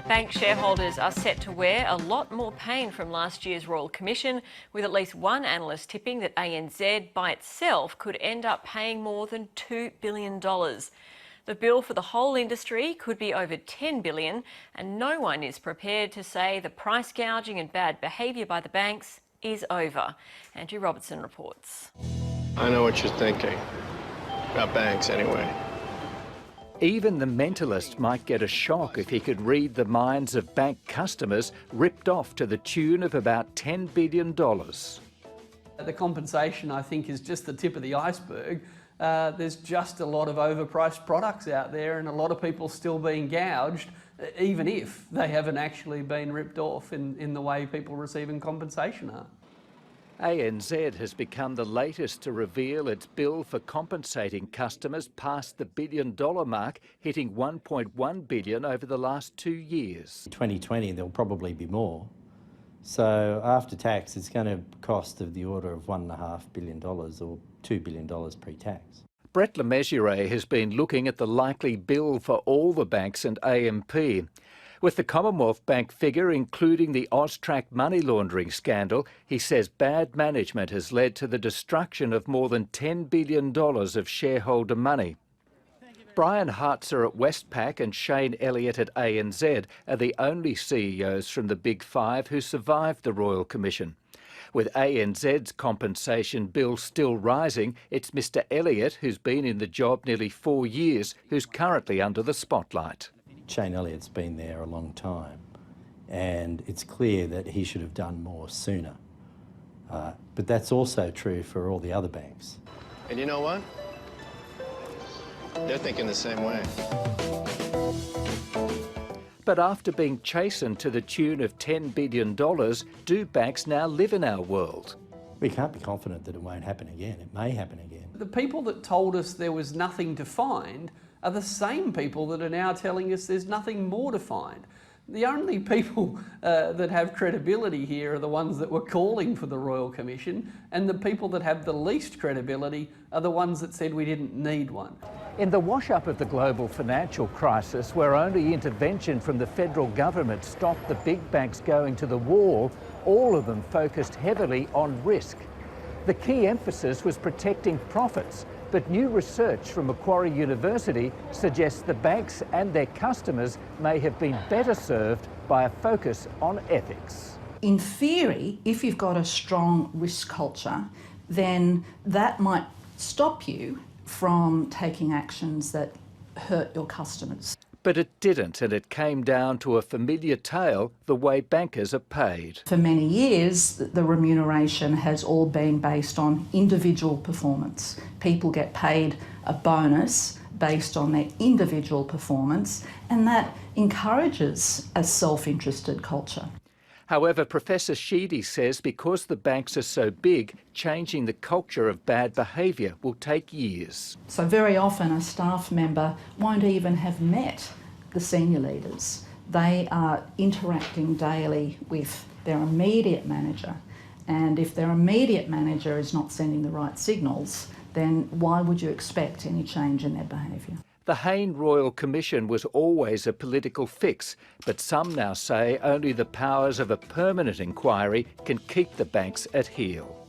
Bank shareholders are set to wear a lot more pain from last year's Royal Commission, with at least one analyst tipping that ANZ by itself could end up paying more than $2 billion. The bill for the whole industry could be over $10 billion, and no one is prepared to say the price gouging and bad behaviour by the banks is over. Andrew Robertson reports. I know what you're thinking. About banks, anyway. Even the mentalist might get a shock if he could read the minds of bank customers ripped off to the tune of about $10 billion. The compensation, I think, is just the tip of the iceberg. There's just a lot of overpriced products out there and a lot of people still being gouged, even if they haven't actually been ripped off in the way people receiving compensation are. ANZ has become the latest to reveal its bill for compensating customers past the billion-dollar mark, hitting $1.1 billion over the last 2 years. In 2020, there'll probably be more. So after tax, it's going to cost of the order of $1.5 billion or $2 billion pre-tax. Brett Lemessurier has been looking at the likely bill for all the banks and AMP. With the Commonwealth Bank figure including the AUSTRAC money laundering scandal, he says bad management has led to the destruction of more than $10 billion of shareholder money. Brian Hartzer at WESTPAC and Shane Elliott at ANZ are the only CEOs from the Big Five who survived the Royal Commission. With ANZ's compensation bill still rising, it's Mr Elliott, who's been in the job nearly 4 years, who's currently under the spotlight. Shane Elliott's been there a long time and it's clear that he should have done more sooner. But that's also true for all the other banks. And you know what? They're thinking the same way. But after being chastened to the tune of $10 billion, do banks now live in our world? We can't be confident that it won't happen again. It may happen again. The people that told us there was nothing to find are the same people that are now telling us there's nothing more to find. The only people that have credibility here are the ones that were calling for the Royal Commission, and the people that have the least credibility are the ones that said we didn't need one. In the wash-up of the global financial crisis, where only intervention from the federal government stopped the big banks going to the wall, all of them focused heavily on risk. The key emphasis was protecting profits, but new research from Macquarie University suggests the banks and their customers may have been better served by a focus on ethics. In theory, if you've got a strong risk culture, then that might stop you from taking actions that hurt your customers. But it didn't, and it came down to a familiar tale, the way bankers are paid. For many years, the remuneration has all been based on individual performance. People get paid a bonus based on their individual performance, and that encourages a self-interested culture. However, Professor Sheedy says because the banks are so big, changing the culture of bad behaviour will take years. So very often a staff member won't even have met the senior leaders. They are interacting daily with their immediate manager, and if their immediate manager is not sending the right signals, then why would you expect any change in their behaviour? The Hayne Royal Commission was always a political fix, but some now say only the powers of a permanent inquiry can keep the banks at heel.